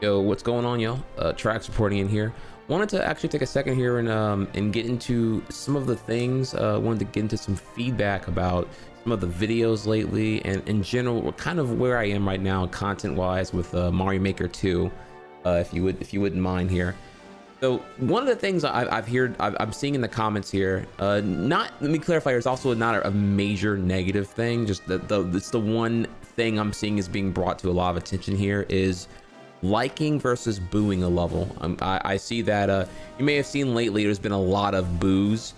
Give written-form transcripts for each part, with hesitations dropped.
Yo, what's going on, y'all? Trihex reporting in here. Wanted to actually take a second here and get into some of the things. Wanted to get into some feedback about some of the videos lately, and in general, kind of where I am right now, content-wise, with Mario Maker 2. If you wouldn't mind here. So one of the things I'm seeing in the comments here, let me clarify, it's also not a major negative thing. Just it's the one thing I'm seeing is being brought to a lot of attention here is liking versus booing a level. I see that you may have seen lately there's been a lot of boos.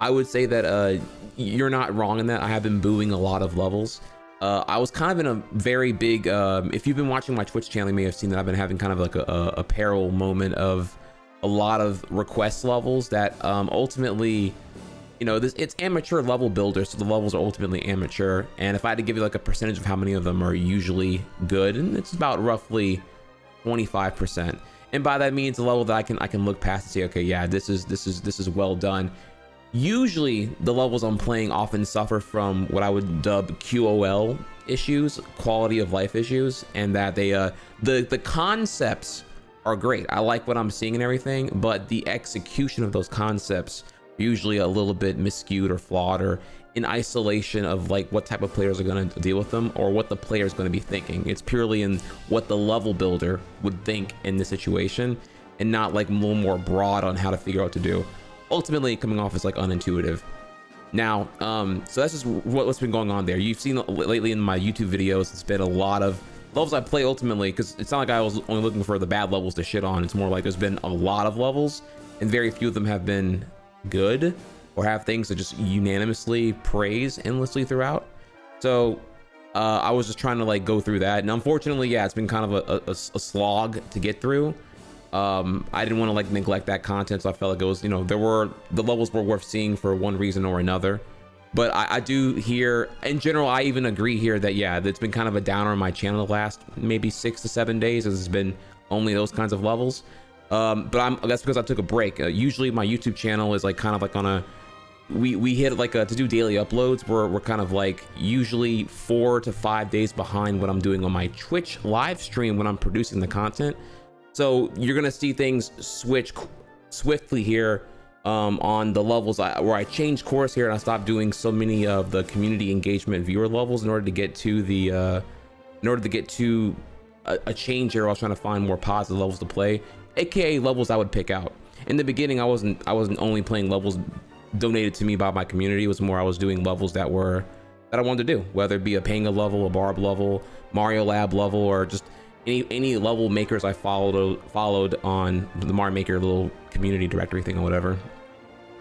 I would say that you're not wrong in that. I have been booing a lot of levels. I was kind of in a very big, if you've been watching my Twitch channel, you may have seen that I've been having kind of like a peril moment of a lot of request levels that ultimately, you know, it's amateur level builder, so the levels are ultimately amateur. And if I had to give you like a percentage of how many of them are usually good, and it's about roughly 25%. And by that means a level that I can look past and say, okay, yeah, this is well done. Usually the levels I'm playing often suffer from what I would dub QOL issues, quality of life issues, and that they the concepts are great. I like what I'm seeing and everything, but the execution of those concepts are usually a little bit miscued or flawed, or in isolation of like what type of players are going to deal with them or what the player is going to be thinking. It's purely in what the level builder would think in the situation, and not like a little more broad on how to figure out what to do. Ultimately coming off as like unintuitive. Now, so that's just what's been going on there. You've seen lately in my YouTube videos, it's been a lot of levels I play ultimately, because it's not like I was only looking for the bad levels to shit on. It's more like there's been a lot of levels and very few of them have been good or have things to just unanimously praise endlessly throughout. So I was just trying to like go through that, and unfortunately, yeah, it's been kind of a slog to get through. I didn't want to like neglect that content, so I felt like it was, you know, the levels were worth seeing for one reason or another. But I do hear, in general, I even agree here that, yeah, it's been kind of a downer on my channel the last maybe 6 to 7 days, as it's been only those kinds of levels. But that's because I took a break. Usually my YouTube channel is like kind of like on a, we hit like to do daily uploads. We're kind of like usually 4 to 5 days behind what I'm doing on my Twitch live stream when I'm producing the content. So you're gonna see things switch swiftly here on the levels where I changed course here, and I stopped doing so many of the community engagement viewer levels in order to get to the a change here. I was trying to find more positive levels to play, aka levels I would pick out. In the beginning, I wasn't only playing levels donated to me by my community. It was more I was doing levels that I wanted to do, whether it be a Panga level, a Barb level, Mario Lab level, or just any level makers I followed on the Mario Maker little community directory thing or whatever.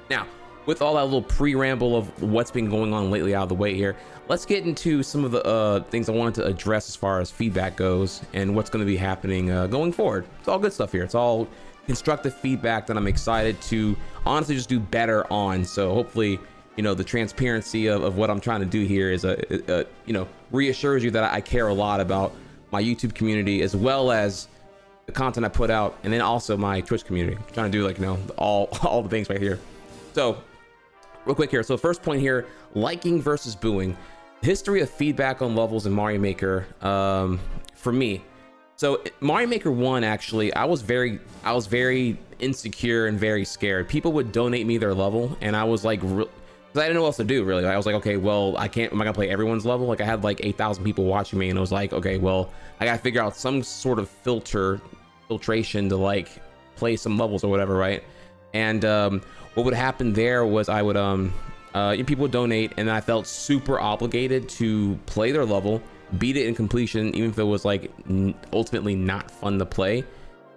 Now, with all that little pre-ramble of what's been going on lately out of the way here, let's get into some of the things I wanted to address as far as feedback goes and what's going to be happening going forward. It's all good stuff here. It's all constructive feedback that I'm excited to honestly just do better on. So hopefully, you know, the transparency of what I'm trying to do here is you know, reassures you that I care a lot about my YouTube community, as well as the content I put out, and then also my Twitch community. I'm trying to do like, you know, all the things right here. So real quick here. So first point here, liking versus booing. History of feedback on levels in Mario Maker for me. So Mario Maker 1, actually, I was very insecure and very scared. People would donate me their level, and I was like, I didn't know what else to do, really. I was like, okay, well, am I gonna play everyone's level? Like, I had like 8,000 people watching me, and I was like, okay, well, I gotta figure out some sort of filtration to like play some levels or whatever, right? And what would happen there was I would people would donate, and I felt super obligated to play their level, beat it in completion, even if it was like ultimately not fun to play.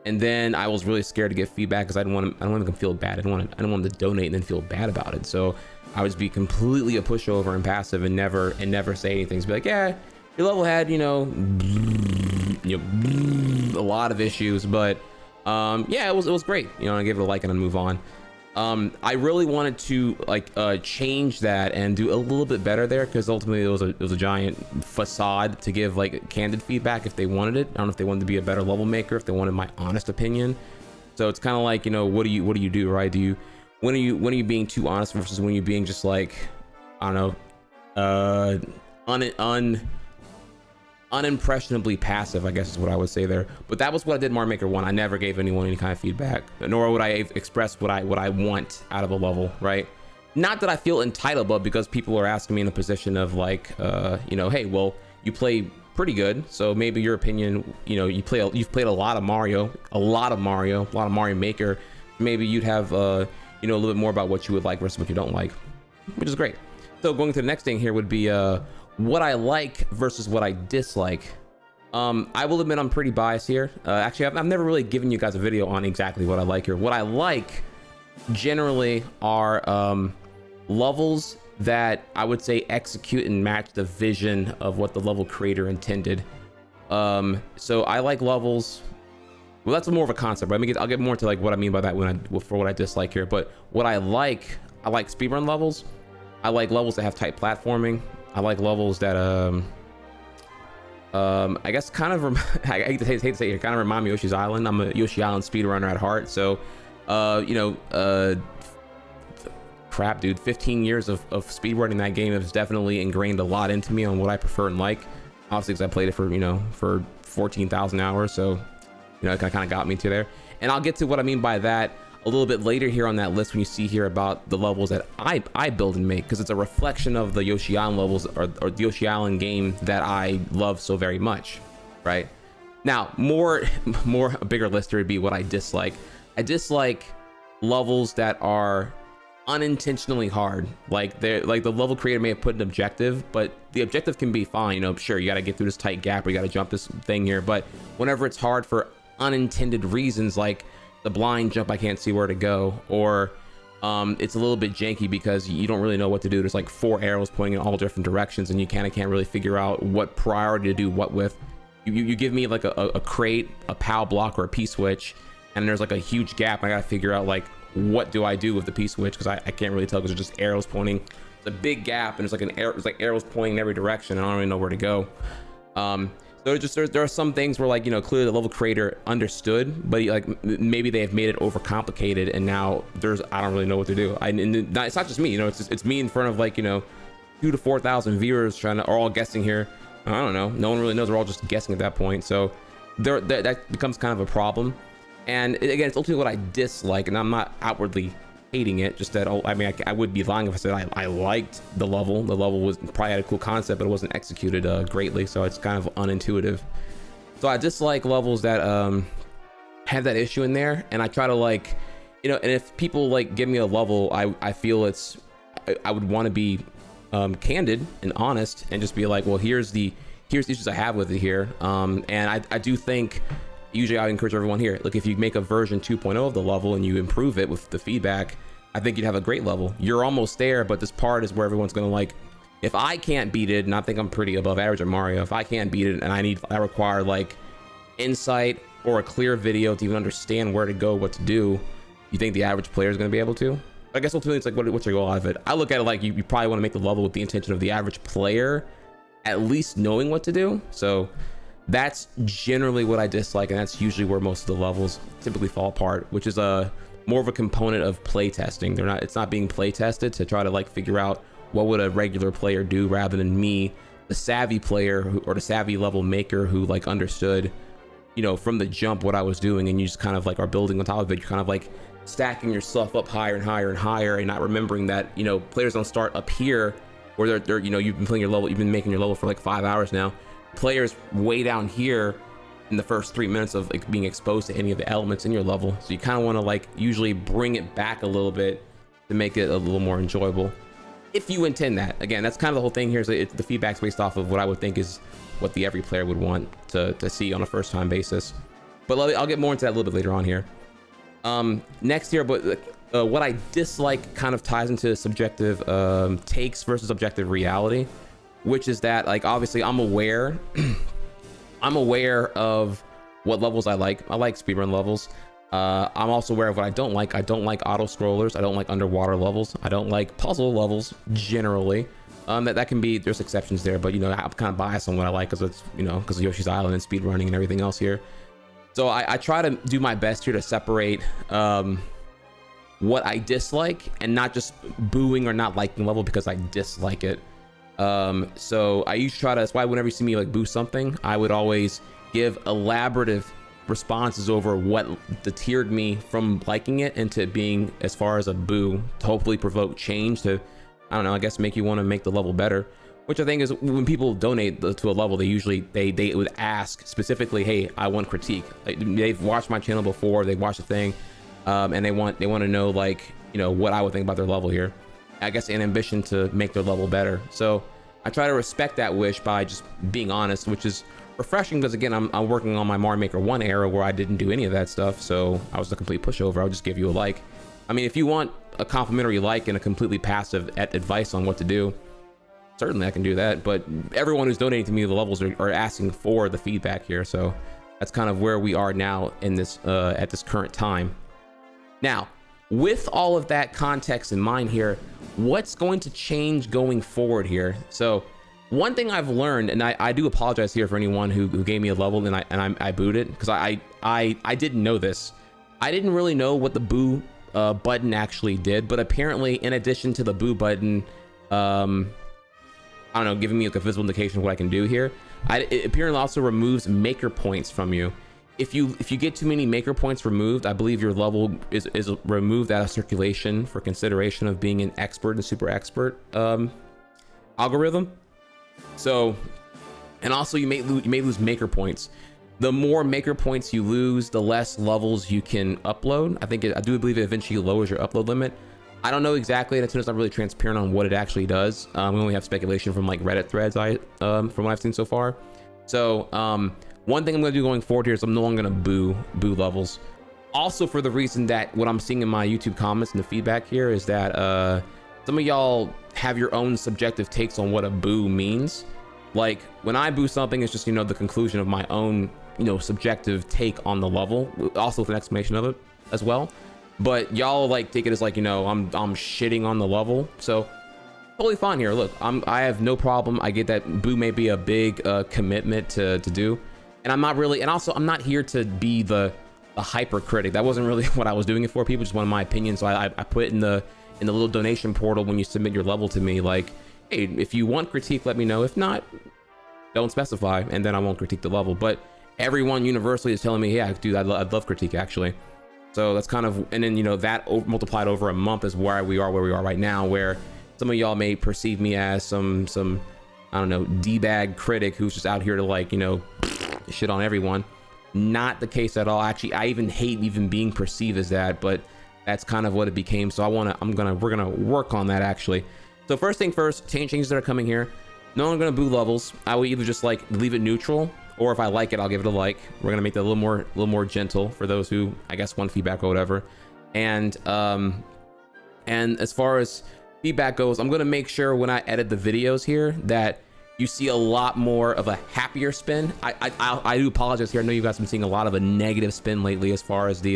And then I was really scared to get feedback because I didn't want them to feel bad. I didn't want them to donate and then feel bad about it. So I would be completely a pushover and passive and never say anything. So be like, yeah, your level had, you know, a lot of issues, but yeah, it was great. You know, I gave it a like and then move on. I really wanted to like change that and do a little bit better there, because ultimately it was a giant facade to give like candid feedback if they wanted it. I don't know if they wanted to be a better level maker, if they wanted my honest opinion. So it's kind of like, you know, what do you do, right? When are you being too honest versus when you're being just like, I don't know, unimpressionably passive, I guess is what I would say there. But that was what I did Mario Maker 1. I never gave anyone any kind of feedback, nor would I express what I want out of a level, right? Not that I feel entitled, but because people are asking me in a position of like, you know, hey, well, you play pretty good, so maybe your opinion, you know, you've played a lot of Mario Maker, maybe you'd have you know, a little bit more about what you would like versus what you don't like, which is great. So going to the next thing here would be what I like versus what I dislike. I will admit I'm pretty biased here. Actually, I've never really given you guys a video on exactly what I like here. What I like generally are levels that I would say execute and match the vision of what the level creator intended. So I like levels. Well, that's more of a concept, right? I'll get more into like what I mean by that for what I dislike here. But what I like speedrun levels. I like levels that have tight platforming. I like levels that I guess kind of I hate to say it, kind of remind me of Yoshi's Island. I'm a Yoshi Island speedrunner at heart, so you know, crap, dude, 15 years of speedrunning that game has definitely ingrained a lot into me on what I prefer and like. Obviously, because I played it for, you know, for 14,000 hours, so you know, it kind of got me to there. And I'll get to what I mean by that a little bit later here on that list when you see here about the levels that I build and make, because it's a reflection of the Yoshi Island levels or the Yoshi Island game that I love so very much, right? Now, a bigger list here would be what I dislike. I dislike levels that are unintentionally hard. Like the level creator may have put an objective, but the objective can be fine, you know, sure, you got to get through this tight gap or you got to jump this thing here, but whenever it's hard for unintended reasons, like the blind jump, I can't see where to go, or it's a little bit janky because you don't really know what to do. There's like 4 arrows pointing in all different directions and you can't really figure out what priority to do what with. You give me like a crate, a POW block, or a P-switch, and there's like a huge gap. I gotta figure out like, what do I do with the P-switch, because I can't really tell because there's just arrows pointing. It's a big gap and there's like there's like arrows pointing in every direction and I don't really know where to go. So there are some things where, like, you know, clearly the level creator understood, but like maybe they have made it overcomplicated and now I don't really know what to do. It's not just me, you know, it's me in front of like, you know, 2,000 to 4,000 viewers are all guessing here. I don't know, no one really knows. We're all just guessing at that point, so that becomes kind of a problem. And again, it's ultimately what I dislike, and I'm not outwardly hating it, just that, I mean, I would be lying if I said I liked the level. The level was probably had a cool concept, but it wasn't executed greatly, so it's kind of unintuitive. So I dislike levels that have that issue in there, and I try to, like, you know, and if people like give me a level, I feel I would want to be candid and honest and just be like, well, here's the issues I have with it here, and I do think usually I encourage everyone here, look, if you make a version 2.0 of the level and you improve it with the feedback, I think you'd have a great level. You're almost there, but this part is where everyone's gonna, like, if I can't beat it, and I think I'm pretty above average at Mario, if I can't beat it and I require like insight or a clear video to even understand where to go, what to do, you think the average player is gonna be able to? I guess ultimately it's like, what's your goal out of it? I look at it like you probably want to make the level with the intention of the average player at least knowing what to do. So that's generally what I dislike, and that's usually where most of the levels typically fall apart, which is more of a component of play testing. It's not being play tested to try to like figure out what would a regular player do, rather than me, the savvy player or the savvy level maker who like understood, you know, from the jump what I was doing, and you just kind of like are building on top of it. You're kind of like stacking yourself up higher and higher and higher, and not remembering that, you know, players don't start up here where they're you know, you've been playing your level, you've been making your level for like 5 hours now. Players way down here in the first 3 minutes of like being exposed to any of the elements in your level, so you kind of want to like usually bring it back a little bit to make it a little more enjoyable, if you intend that. Again, that's kind of the whole thing here, is the feedback's based off of what I would think is what the every player would want to see on a first time basis. But I'll get more into that a little bit later on here. Next here, but what I dislike kind of ties into subjective takes versus objective reality, which is that, like, obviously I'm aware of what levels I like. I like speedrun levels. I'm also aware of what I don't like. I don't like auto scrollers. I don't like underwater levels. I don't like puzzle levels generally. That can be, there's exceptions there, but you know, I'm kind of biased on what I like because it's, you know, because of Yoshi's Island and speedrunning and everything else here. So I try to do my best here to separate what I dislike, and not just booing or not liking the level because I dislike it. So I usually try to, that's why whenever you see me like boo something, I would always give elaborative responses over what deterred me from liking it into it being as far as a boo, to hopefully provoke change, to, I don't know, I guess make you want to make the level better. Which I think is when people donate to a level, they usually they would ask specifically, hey, I want critique. Like, they've watched my channel before, they've watched the thing, and they want to know, like, you know, what I would think about their level here. I guess an ambition to make their level better. So I try to respect that wish by just being honest, which is refreshing because, again, I'm working on my Mario Maker 1 era where I didn't do any of that stuff, so I was a complete pushover. I'll just give you a like. I mean, if you want a complimentary like and a completely passive advice on what to do, certainly I can do that, but everyone who's donating to me the levels are asking for the feedback here, so that's kind of where we are now in this at this current time. Now, with all of that context in mind here, what's going to change going forward here? So one thing I've learned, and I do apologize here for anyone who gave me a level and I booed it, because I didn't know this. I didn't really know what the boo button actually did, but apparently in addition to the boo button, I don't know, giving me like a visual indication of what I can do here, it apparently also removes maker points from you. If you get too many maker points removed, I believe your level is removed out of circulation for consideration of being an expert and super expert algorithm. So, and also you may lose maker points. The more maker points you lose, the less levels you can upload. I do believe it eventually lowers your upload limit. I don't know exactly, and Nintendo's not really transparent on what it actually does. We only have speculation from like Reddit threads, from what I've seen so far. So one thing I'm going to do going forward here is I'm no longer going to boo levels. Also, for the reason that what I'm seeing in my YouTube comments and the feedback here is that some of y'all have your own subjective takes on what a boo means. Like when I boo something, it's just, you know, the conclusion of my own, you know, subjective take on the level, also with an explanation of it as well. But y'all like take it as like, you know, I'm shitting on the level, so totally fine here. Look, I have no problem. I get that boo may be a big commitment to do, and I'm not really, and also I'm not here to be the hyper critic. That wasn't really what I was doing it for. People just wanted my opinion, so I put in the little donation portal when you submit your level to me, like, hey, if you want critique, let me know. If not, don't specify, and then I won't critique the level. But everyone universally is telling me, yeah, dude, I'd love critique actually. So that's kind of, and then, you know, that multiplied over a month is where we are right now, where some of y'all may perceive me as some I don't know, D-bag critic who's just out here to, like, you know, shit on everyone. Not the case at all. Actually, I even hate even being perceived as that, but that's kind of what it became. So we're gonna work on that actually. So first thing first, changes that are coming here. No, I'm gonna boo levels. I will either just like leave it neutral, or if I like it, I'll give it a like. We're gonna make that a little more gentle for those who, I guess, want feedback or whatever. And as far as feedback goes, I'm gonna make sure when I edit the videos here that you see a lot more of a happier spin. I do apologize here. I know you guys have been seeing a lot of a negative spin lately as far as the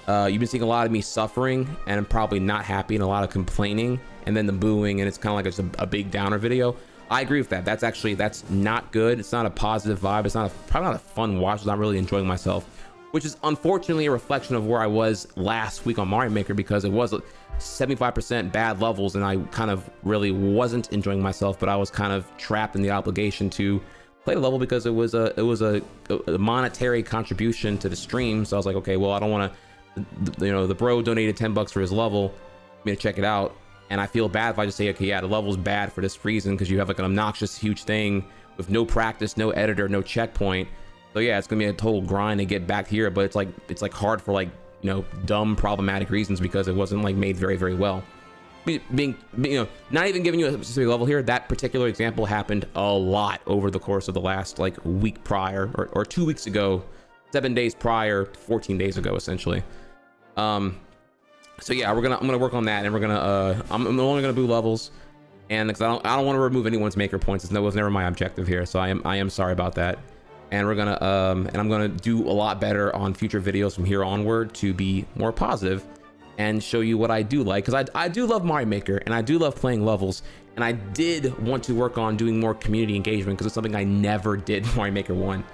you've been seeing a lot of me suffering and I'm probably not happy and a lot of complaining, and then the booing, and it's kind of like it's a big downer video. I agree with that. That's not good. It's not a positive vibe. It's probably not a fun watch. I'm not really enjoying myself, which is unfortunately a reflection of where I was last week on Mario Maker, because it was 75% bad levels and I kind of really wasn't enjoying myself, but I was kind of trapped in the obligation to play the level because it was a monetary contribution to the stream. So I was like, okay, well, I don't want to, you know, the bro donated $10 for his level, I'm gonna check it out. And I feel bad if I just say, okay, yeah, the level's bad for this reason, because you have like an obnoxious huge thing with no practice, no editor, no checkpoint. So yeah, it's gonna be a total grind to get back here, but it's like hard for, like, you know, dumb problematic reasons, because it wasn't like made very, very well. Being, you know, not even giving you a specific level here, that particular example happened a lot over the course of the last like week prior, or 2 weeks ago, 7 days prior, 14 days ago, essentially. So yeah, I'm gonna work on that, and we're gonna I'm no longer gonna boo levels, and because I don't want to remove anyone's maker points. It was never my objective here, so I am sorry about that. And we're gonna and I'm gonna do a lot better on future videos from here onward to be more positive and show you what I do like, because I do love Mario Maker and I do love playing levels, and I did want to work on doing more community engagement, because it's something I never did in Mario Maker 1.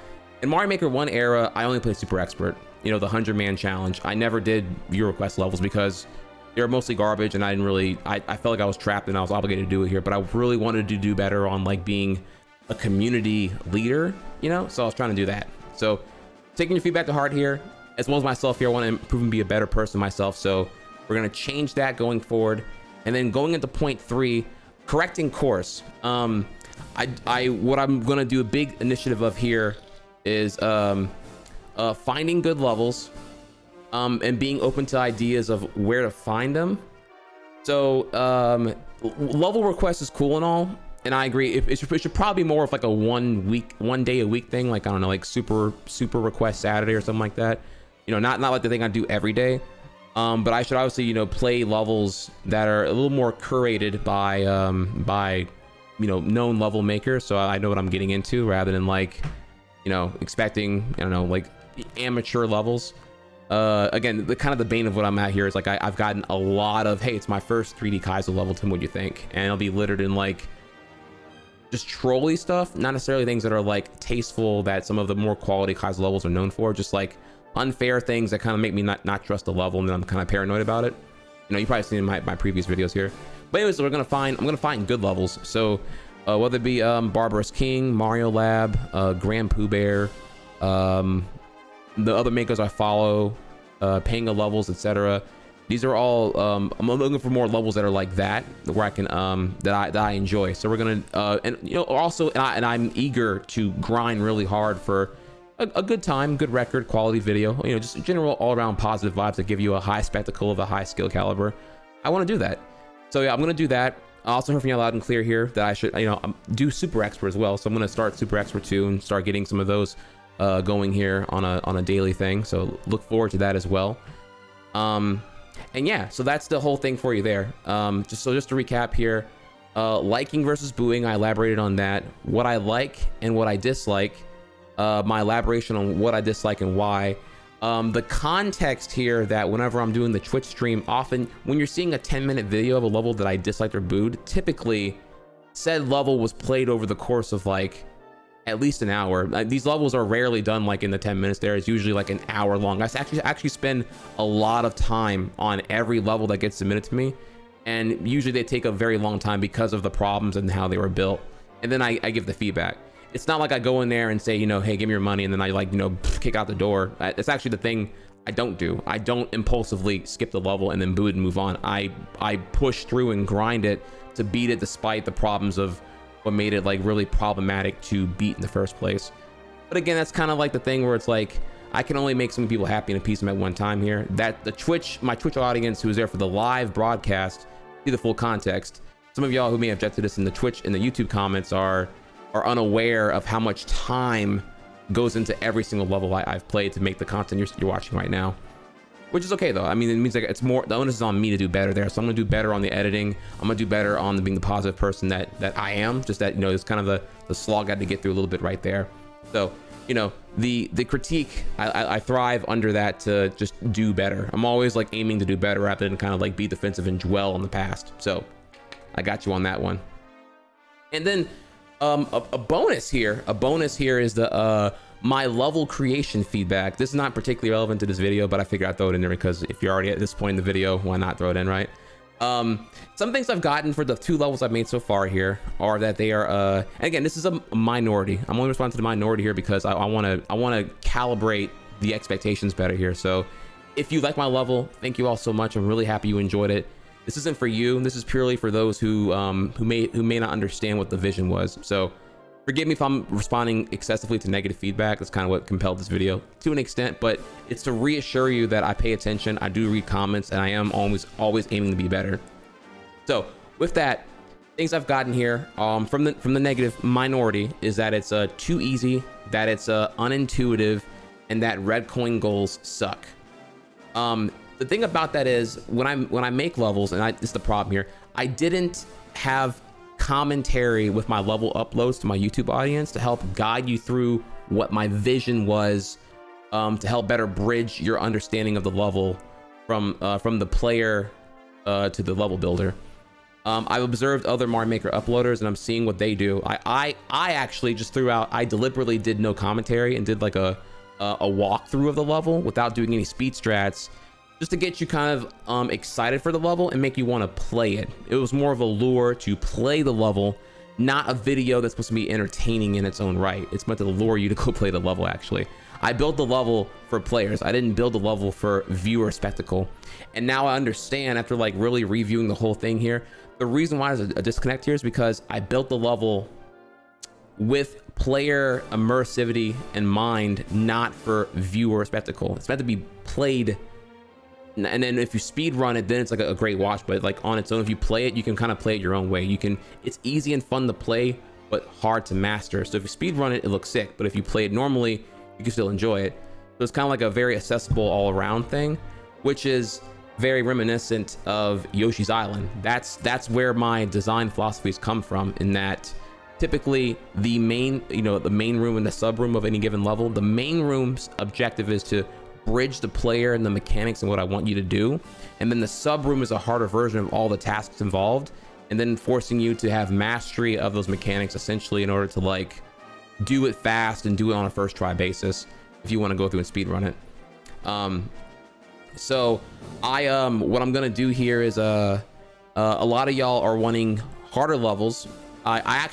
In Mario Maker 1 era, I only played Super Expert, you know, the 100-man challenge. I never did viewer request levels because they were mostly garbage, and I didn't really, I felt like I was trapped and I was obligated to do it here, but I really wanted to do better on like being a community leader, you know? So I was trying to do that. So taking your feedback to heart here, as well as myself here, I want to improve and be a better person myself. So we're going to change that going forward. And then going into point 3, correcting course. What I'm going to do a big initiative of here is finding good levels, and being open to ideas of where to find them. So level request is cool and all, and I agree. It should probably be more of like a one day a week thing, like I don't know, like super request Saturday or something like that. You know, not like the thing I do every day. But I should obviously, you know, play levels that are a little more curated by you know, known level makers, so I know what I'm getting into, rather than like, you know, expecting, I don't know, like amateur levels. Again, the kind of the bane of what I'm at here is like I've gotten a lot of, hey, it's my first 3D Kaizo level, Tim, what do you think? And it'll be littered in like just trolly stuff, not necessarily things that are like tasteful that some of the more quality Kaizo levels are known for, just like unfair things that kind of make me not trust the level, and then I'm kind of paranoid about it. You know, you probably seen in my previous videos here. But anyways, I'm gonna find good levels. So whether it be Barbarous King, Mario Lab, Grand Pooh Bear, the other makers I follow, Panga levels, etc. These are all I'm looking for more levels that are like that, where I can that I enjoy. So we're gonna and you know, also, and I'm eager to grind really hard for a good time, good record, quality video, you know, just general all-around positive vibes that give you a high spectacle of a high skill caliber. I want to do that. So yeah, I'm gonna do that. I also heard from you loud and clear here that I should, you know, do Super Expert as well. So I'm gonna start Super Expert too and start getting some of those going here on a daily thing. So look forward to that as well. And yeah, so that's the whole thing for you there. Just to recap here, liking versus booing, I elaborated on that. What I like and what I dislike, my elaboration on what I dislike and why. The context here, that whenever I'm doing the Twitch stream, often when you're seeing a 10-minute video of a level that I disliked or booed, typically said level was played over the course of like at least an hour. These levels are rarely done like in the 10 minutes. There is usually like an hour long. I actually spend a lot of time on every level that gets submitted to me, and usually they take a very long time because of the problems and how they were built, and then I give the feedback. It's not like I go in there and say, you know, hey, give me your money, and then I like, you know, kick out the door. It's actually the thing I don't do. I don't impulsively skip the level and then boot and move on. I push through and grind it to beat it, despite the problems of what made it like really problematic to beat in the first place. But again, that's kind of like the thing where it's like I can only make so many people happy and appease them at one time here. That my Twitch audience who's there for the live broadcast see the full context. Some of y'all who may have objected to this in the Twitch and the YouTube comments are unaware of how much time goes into every single level I've played to make the content you're watching right now, which is okay though. I mean, it means like it's more, the onus is on me to do better there. So I'm gonna do better on the editing. I'm gonna do better on being the positive person that I am. Just that, you know, it's kind of the slog I had to get through a little bit right there. So, you know, the critique, I thrive under that to just do better. I'm always like aiming to do better rather than kind of like be defensive and dwell on the past. So I got you on that one. And then a bonus here is the my level creation feedback. This is not particularly relevant to this video, but I figured I'd throw it in there because if you're already at this point in the video, why not throw it in, right? Some things I've gotten for the 2 levels I've made so far here are that they are and again, this is a minority. I'm only responding to the minority here because I want to calibrate the expectations better here. So if you like my level, thank you all so much. I'm really happy you enjoyed it. This isn't for you. This is purely for those who may not understand what the vision was. So forgive me if I'm responding excessively to negative feedback. That's kind of what compelled this video to an extent, but it's to reassure you that I pay attention. I do read comments, and I am always aiming to be better. So with that, things I've gotten here from the negative minority is that it's too easy, that it's unintuitive, and that red coin goals suck. The thing about that is when I make levels, and this is the problem here, I didn't have commentary with my level uploads to my YouTube audience to help guide you through what my vision was, to help better bridge your understanding of the level from the player to the level builder. I've observed other Mario Maker uploaders, and I'm seeing what they do. I actually just I deliberately did no commentary and did like a walkthrough of the level without doing any speed strats. just to get you kind of excited for the level and make you want to play it. It was more of a lure to play the level, not a video that's supposed to be entertaining in its own right. It's meant to lure you to go play the level. Actually, I built the level for players. I didn't build the level for viewer spectacle. And now I understand, after like really reviewing the whole thing here, the reason why there's a disconnect here is because I built the level with player immersivity in mind, not for viewer spectacle. It's meant to be played, and then if you speed run it, then it's like a great watch. But like on its own, if you play it, you can kind of play it your own way. It's easy and fun to play, but hard to master. So if you speed run it, it looks sick, but if you play it normally, you can still enjoy it. So it's kind of like a very accessible all around thing, which is very reminiscent of Yoshi's Island. That's where my design philosophies come from, in that typically the main room and the sub room of any given level, the main room's objective is to bridge the player and the mechanics and what I want you to do, and then the sub room is a harder version of all the tasks involved, and then forcing you to have mastery of those mechanics essentially in order to like do it fast and do it on a first try basis if you want to go through and speed run it. So what I'm gonna do here is a lot of y'all are wanting harder levels. I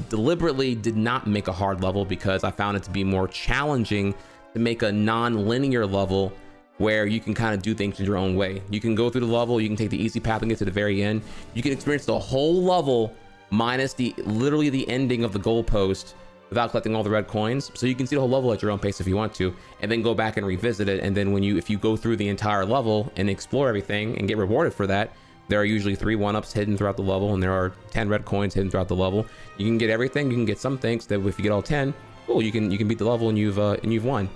deliberately did not make a hard level because I found it to be more challenging to make a non-linear level where you can kind of do things in your own way. You can go through the level, you can take the easy path and get to the very end. You can experience the whole level minus literally the ending of the goalpost without collecting all the red coins. So you can see the whole level at your own pace if you want to, and then go back and revisit it. And then if you go through the entire level and explore everything and get rewarded for that, there are usually 3 1-ups hidden throughout the level, and there are 10 red coins hidden throughout the level. You can get everything. You can get some things that if you get all 10, cool, you can beat the level and you've won.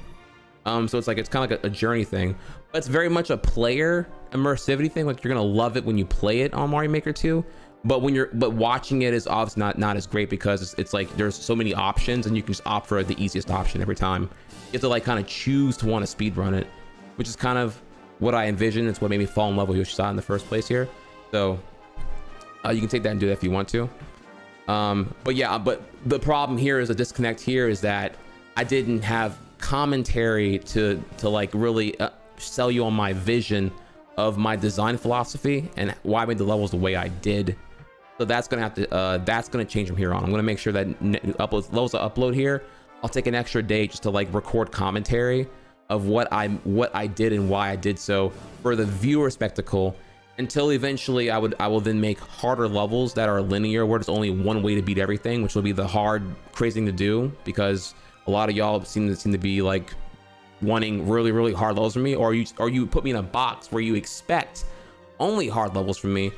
So it's kind of like a journey thing, but it's very much a player immersivity thing. Like, you're gonna love it when you play it on Mario Maker 2, but watching it is obviously not as great because it's like there's so many options and you can just opt for the easiest option every time. You have to like kind of choose to want to speed run it, which is kind of what I envisioned. It's what made me fall in love with Yoshi's Island in the first place here. So you can take that and do that if you want to. But the problem here is a disconnect here is that I didn't have commentary to like really sell you on my vision of my design philosophy and why I made the levels the way I did. So that's gonna have to that's gonna change from here on. I'm gonna make sure that levels I upload here, I'll take an extra day just to like record commentary of what I did and why I did so for the viewer spectacle, until eventually I will then make harder levels that are linear, where there's only one way to beat everything, which will be the hard, crazy thing to do, because a lot of y'all seem to be like wanting really, really hard levels from me, or you put me in a box where you expect only hard levels from me,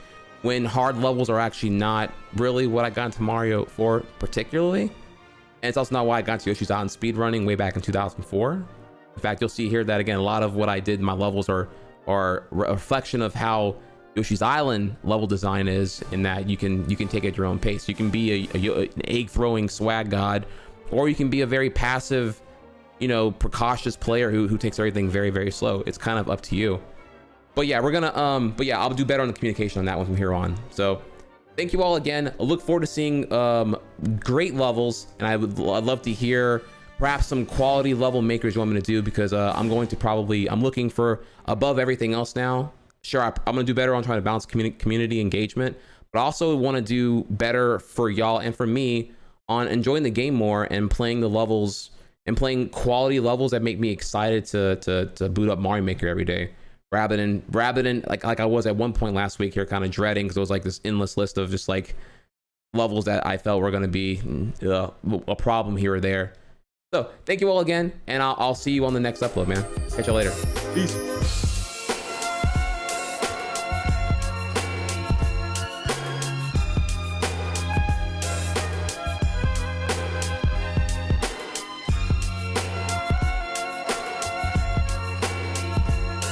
when hard levels are actually not really what I got into Mario for particularly. And it's also not why I got into Yoshi's Island speedrunning way back in 2004. In fact, you'll see here that again, a lot of what I did in my levels are a reflection of how Yoshi's Island level design is, in that you can take it at your own pace. You can be an egg throwing swag god, or you can be a very passive, precautious player who takes everything very, very slow. It's kind of up to you. But yeah, we're gonna I'll do better on the communication on that one from here on. So thank you all again. I look forward to seeing great levels, and I'd love to hear perhaps some quality level makers you want me to do, because I'm looking for above everything else now. Sure, I'm gonna do better on trying to balance community engagement, but I also want to do better for y'all and for me on enjoying the game more and playing the levels and playing quality levels that make me excited to boot up Mario Maker every day, rather than like I was at one point last week here, kind of dreading, because it was like this endless list of just like levels that I felt were going to be a problem here or there. So thank you all again, and I'll see you on the next upload, man. Catch you later. Peace.